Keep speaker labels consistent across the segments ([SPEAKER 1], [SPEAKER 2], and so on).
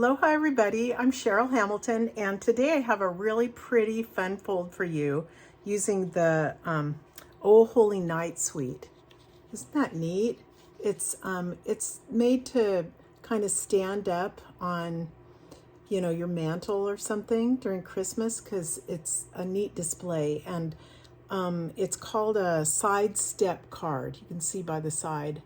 [SPEAKER 1] Aloha everybody, I'm Cheryl Hamilton, and today I have a really pretty fun fold for you using the Oh Holy Night suite. Isn't that neat? It's made to kind of stand up on, you know, your mantle or something during Christmas because it's a neat display, and it's called a side step card. You can see by the side.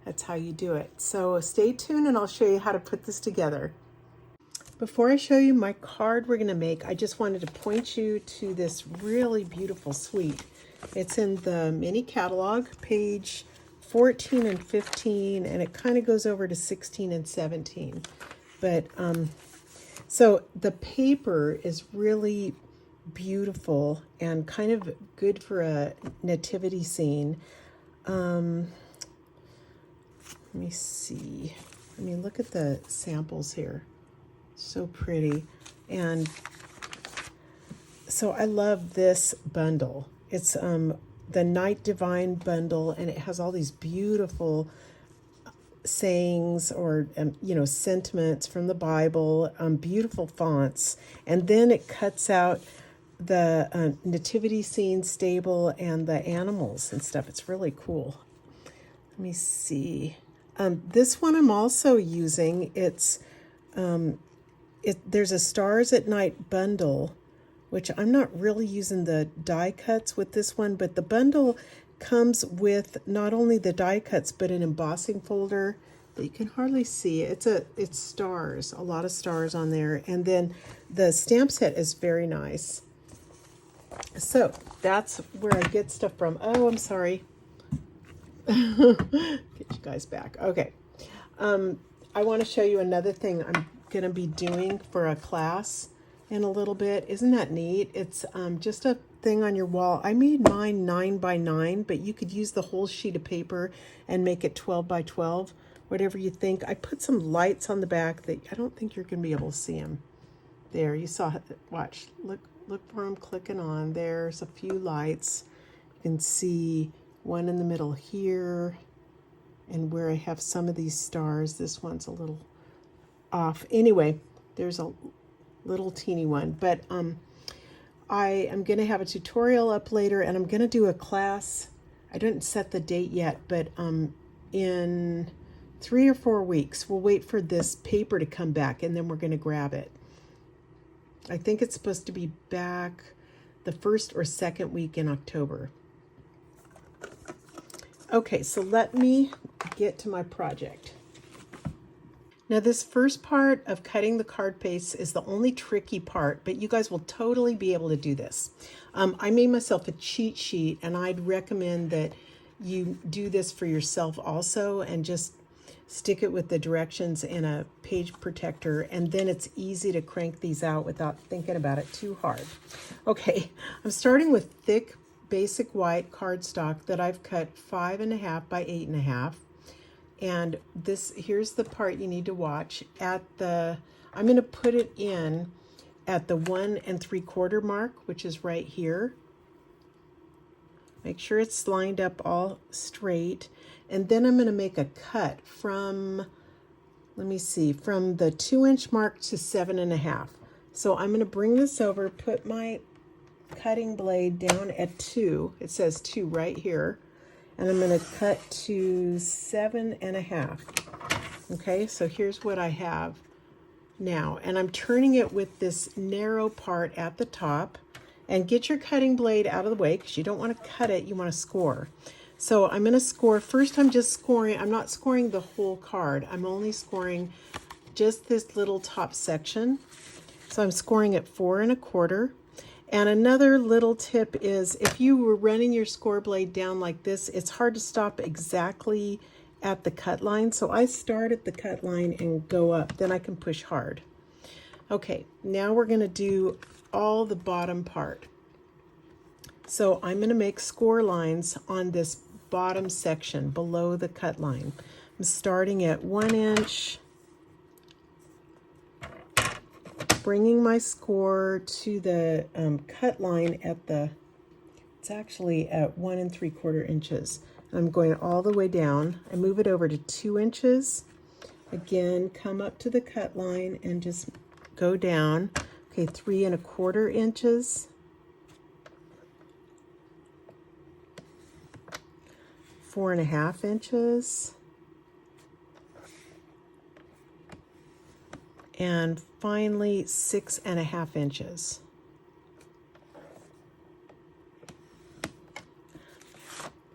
[SPEAKER 1] That's how you do it. So stay tuned and I'll show you how to put this together. Before I show you my card we're going to make, I just wanted to point you to this really beautiful suite. It's in the mini catalog, page 14 and 15, and it kind of goes over to 16 and 17. But so the paper is really beautiful and kind of good for a nativity scene. Let me see. I mean, look at the samples here. So pretty. And so I love this bundle. It's the Night Divine bundle, and it has all these beautiful sayings or sentiments from the Bible, beautiful fonts, and then it cuts out the nativity scene stable and the animals and stuff. It's really cool. Let me see. This one I'm also using. It's there's a Stars at Night bundle, which I'm not really using the die cuts with this one, but the bundle comes with not only the die cuts, but an embossing folder that you can hardly see. It's stars, a lot of stars on there. And then the stamp set is very nice. So that's where I get stuff from. Oh, I'm sorry. Get you guys back. Okay. I want to show you another thing I'm going to be doing for a class in a little bit. Isn't that neat? It's just a thing on your wall. I made mine 9 by 9, but you could use the whole sheet of paper and make it 12 by 12, whatever you think. I put some lights on the back that I don't think you're going to be able to see them. There, you saw it. Watch. Look for them clicking on. There's a few lights. You can see one in the middle here, and where I have some of these stars. This one's a little off. Anyway, there's a little teeny one, but I am going to have a tutorial up later, and I'm going to do a class. I didn't set the date yet, but in 3 or 4 weeks, we'll wait for this paper to come back, and then we're going to grab it. I think it's supposed to be back the 1st or 2nd week in October. Okay, so let me get to my project. Now this first part of cutting the card face is the only tricky part, but you guys will totally be able to do this. I made myself a cheat sheet, and I'd recommend that you do this for yourself also, and just stick it with the directions in a page protector, and then it's easy to crank these out without thinking about it too hard. Okay, I'm starting with thick basic white cardstock that I've cut 5.5 by 8.5. And here's the part you need to watch. I'm going to put it in at the 1 3/4 mark, which is right here. Make sure it's lined up all straight. And then I'm going to make a cut from, let me see, from the 2-inch mark to 7.5. So I'm going to bring this over, put my cutting blade down at 2. It says 2 right here. And I'm going to cut to 7.5. Okay, so here's what I have now. And I'm turning it with this narrow part at the top. And get your cutting blade out of the way, because you don't want to cut it, you want to score. So I'm going to score. First, I'm just scoring. I'm not scoring the whole card. I'm only scoring just this little top section. So I'm scoring at 4 1/4. And another little tip is, if you were running your score blade down like this, it's hard to stop exactly at the cut line. So I start at the cut line and go up, then I can push hard. Okay, now we're going to do all the bottom part. So I'm going to make score lines on this bottom section below the cut line. I'm starting at 1 inch, bringing my score to the cut line it's actually at 1 3/4 inches. I'm going all the way down. I move it over to 2 inches, Again, come up to the cut line and just go down. Okay, 3 1/4 inches. 4 1/2 inches. And finally 6 1/2 inches.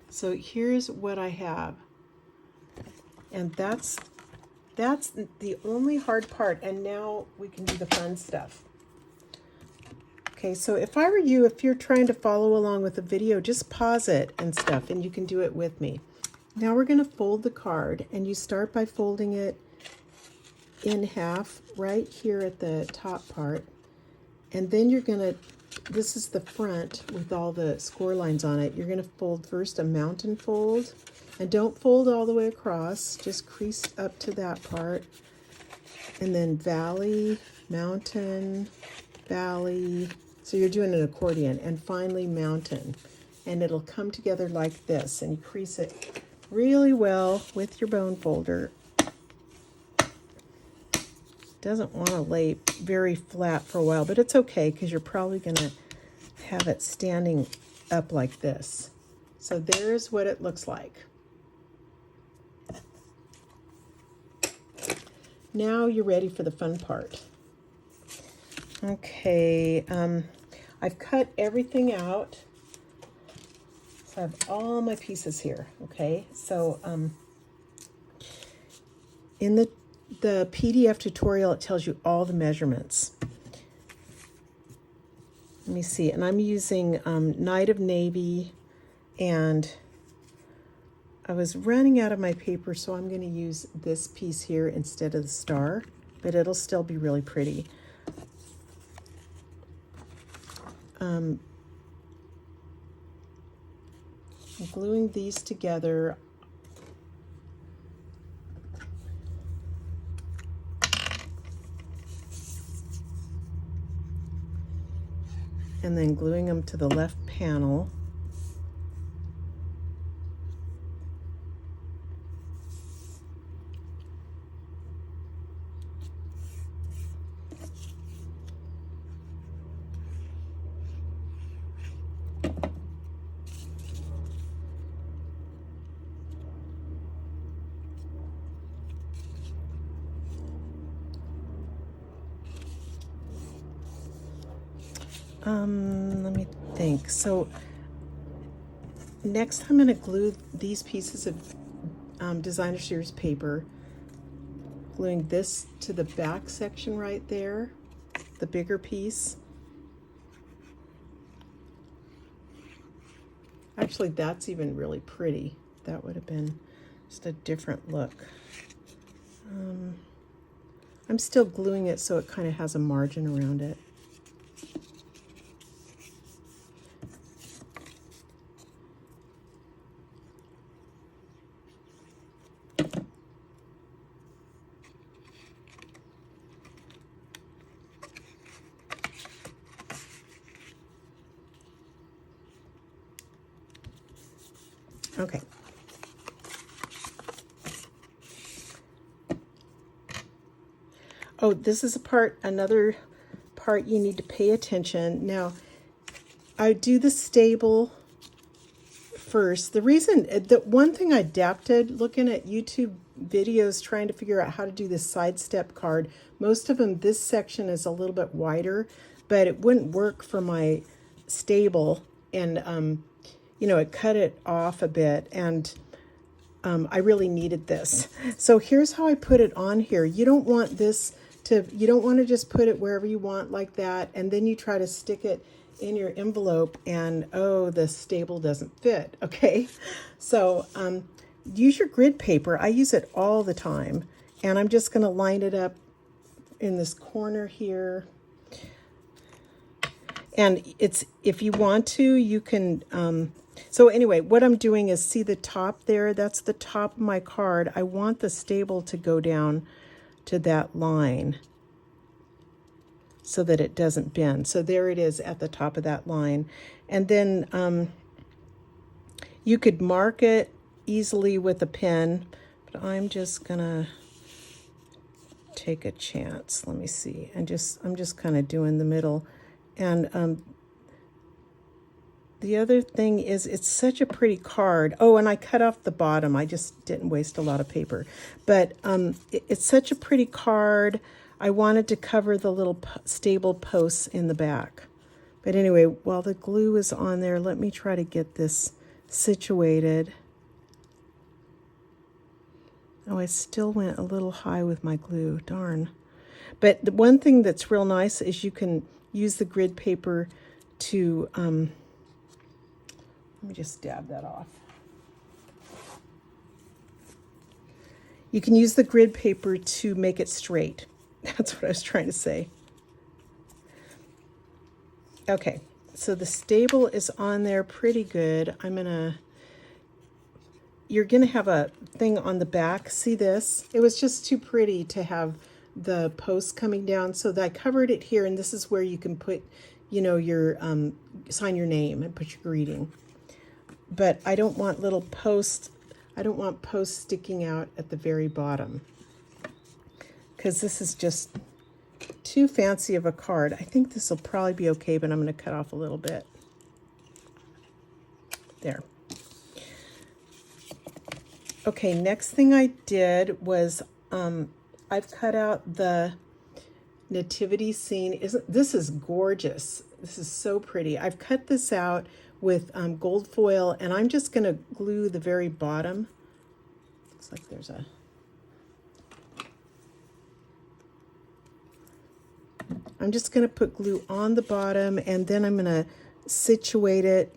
[SPEAKER 1] So here's what I have. And that's the only hard part. And now we can do the fun stuff. Okay, so if I were you, if you're trying to follow along with the video, just pause it and stuff, and you can do it with me. Now we're going to fold the card, and you start by folding it in half right here at the top part. And then you're going to, this is the front with all the score lines on it. You're going to fold first a mountain fold, and don't fold all the way across, just crease up to that part. And then valley, mountain, valley. So you're doing an accordion, and finally mountain. And it'll come together like this, and you crease it really well with your bone folder. Doesn't want to lay very flat for a while, but it's okay because you're probably going to have it standing up like this. So there's what it looks like. Now you're ready for the fun part. Okay, I've cut everything out. So I have all my pieces here, okay? So in the PDF tutorial, it tells you all the measurements. Let me see, and I'm using Night of Navy, and I was running out of my paper, so I'm going to use this piece here instead of the star, but it'll still be really pretty. I'm gluing these together. And then gluing them to the left panel. Let me think. So next I'm going to glue these pieces of designer series paper, gluing this to the back section right there, the bigger piece. Actually, that's even really pretty. That would have been just a different look. I'm still gluing it so it kind of has a margin around it. Okay. Oh, this is another part you need to pay attention. Now, I do the stable first. The one thing I adapted looking at YouTube videos trying to figure out how to do this side step card, most of them, this section is a little bit wider, but it wouldn't work for my stable, and you know, it cut it off a bit, and I really needed this. So here's how I put it on here. You don't want to just put it wherever you want like that, and then you try to stick it in your envelope and, oh, the stable doesn't fit, okay? So use your grid paper. I use it all the time, and I'm just going to line it up in this corner here. And if you want to, you can, so anyway, what I'm doing is, see the top there? That's the top of my card. I want the stable to go down to that line so that it doesn't bend. So there it is at the top of that line. And then you could mark it easily with a pen, but I'm just gonna take a chance. Let me see. I'm just kind of doing the middle. And the other thing is it's such a pretty card. Oh, and I cut off the bottom. I just didn't waste a lot of paper. But it's such a pretty card. I wanted to cover the little stable posts in the back. But anyway, while the glue is on there, let me try to get this situated. Oh, I still went a little high with my glue. Darn. But the one thing that's real nice is you can use the grid paper to... let me just dab that off. You can use the grid paper to make it straight. That's what I was trying to say. Okay, so the stable is on there pretty good. You're gonna have a thing on the back. See this? It was just too pretty to have the posts coming down, so that I covered it here, and this is where you can put, your, sign your name and put your greeting. But I don't want little posts, I don't want posts sticking out at the very bottom, because this is just too fancy of a card. I think this will probably be okay, but I'm going to cut off a little bit. There. Okay, next thing I did was I've cut out the nativity scene. This is gorgeous. This is so pretty. I've cut this out with gold foil, and I'm just going to glue the very bottom. Looks like there's a... I'm just going to put glue on the bottom, and then I'm going to situate it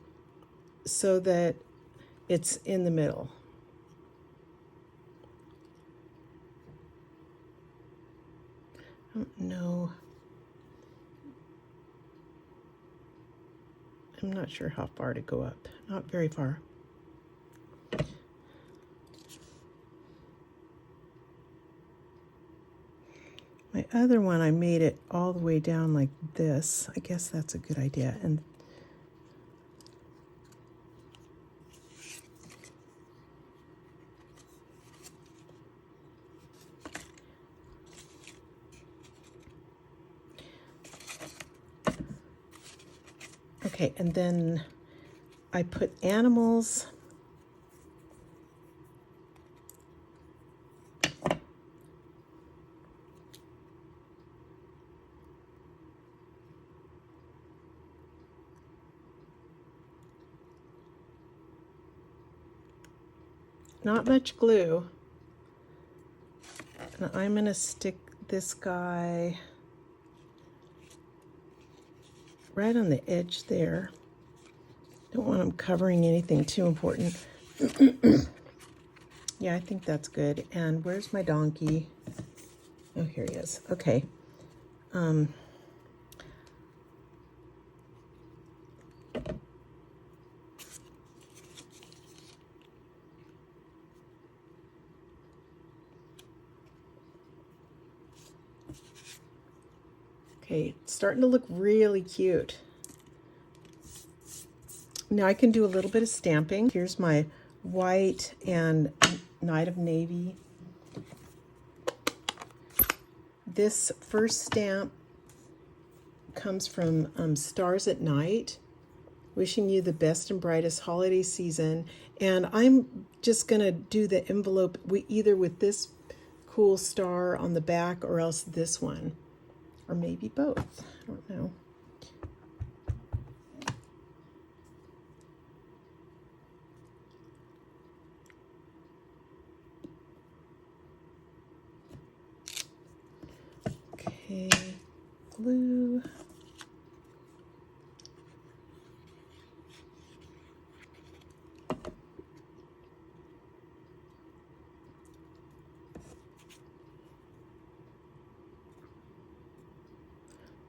[SPEAKER 1] so that it's in the middle. I don't know. I'm not sure how far to go up. Not very far. My other one, I made it all the way down like this. I guess that's a good idea. And okay, and then I put animals. Not much glue. And I'm going to stick this guy right on the edge there. Don't want him covering anything too important. Yeah, I think that's good. And where's my donkey? Oh, here he is. Okay. Okay, it's starting to look really cute. Now I can do a little bit of stamping. Here's my white and Night of Navy. This first stamp comes from Stars at Night. Wishing you the best and brightest holiday season. And I'm just gonna do the envelope either with this cool star on the back or else this one. Or maybe both, I don't know. Okay, glue.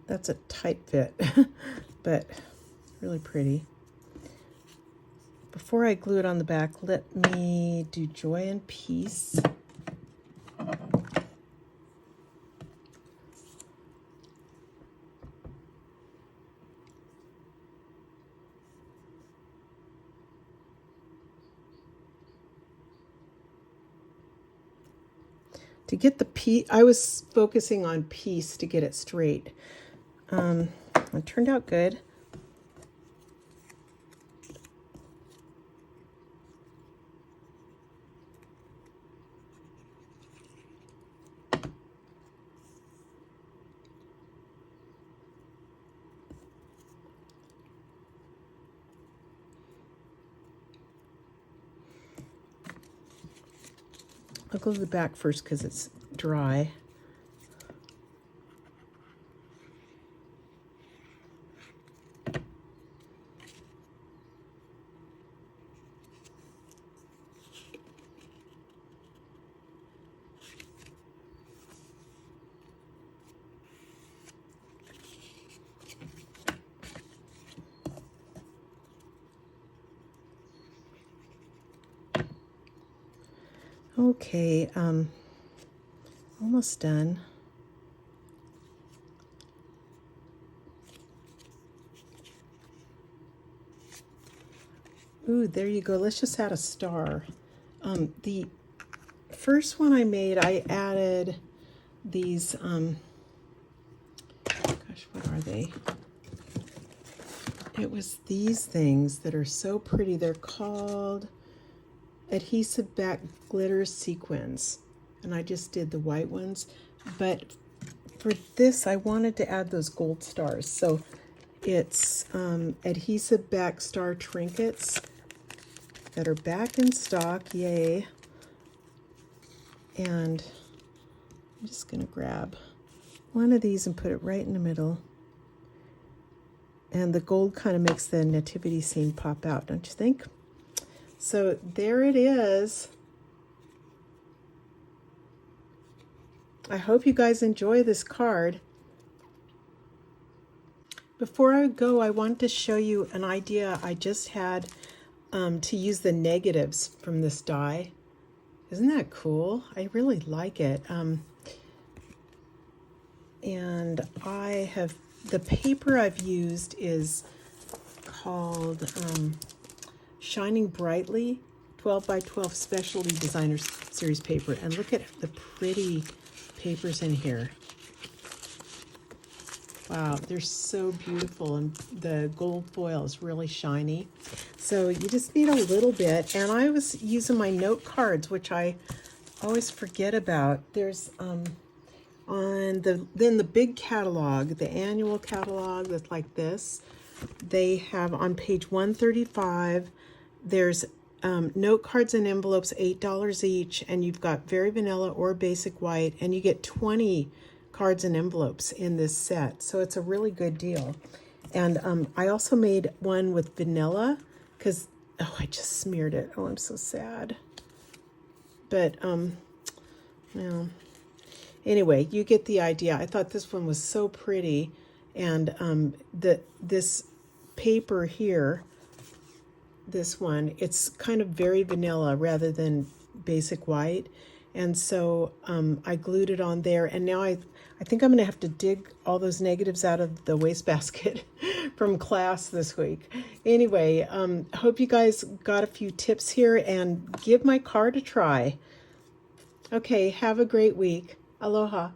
[SPEAKER 1] That's a tight fit, but really pretty. Before I glue it on the back, let me do Joy and Peace. to get the piece, I was focusing on piece to get it straight. It turned out good. I'll go to the back first because it's dry. Okay, almost done. Ooh, there you go. Let's just add a star. The first one I made, I added these, gosh, what are they? It was these things that are so pretty. They're called adhesive back glitter sequins. And I just did the white ones. But for this, I wanted to add those gold stars. So it's adhesive back star trinkets that are back in stock, yay. And I'm just gonna grab one of these and put it right in the middle. And the gold kind of makes the nativity scene pop out, don't you think? So there it is. I hope you guys enjoy this card. Before I go, I want to show you an idea I just had to use the negatives from this die. Isn't that cool? I really like it. And I have, the paper I've used is called Shining Brightly 12 by 12 Specialty Designer Series paper. And look at the pretty papers in here. Wow, they're so beautiful, and the gold foil is really shiny. So you just need a little bit, and I was using my note cards, which I always forget about. There's on the big catalog, the annual catalog that's like this, they have on page 135, there's note cards and envelopes, $8 each, and you've got very vanilla or basic white, and you get 20 cards and envelopes in this set. So it's a really good deal. And I also made one with vanilla because, oh, I just smeared it. Oh, I'm so sad. But, well, anyway, you get the idea. I thought this one was so pretty. And this paper here, this one, it's kind of very vanilla rather than basic white. And so I glued it on there, and now I think I'm going to have to dig all those negatives out of the wastebasket from class this week. Anyway, hope you guys got a few tips here, and give my card a try. Okay, have a great week. Aloha.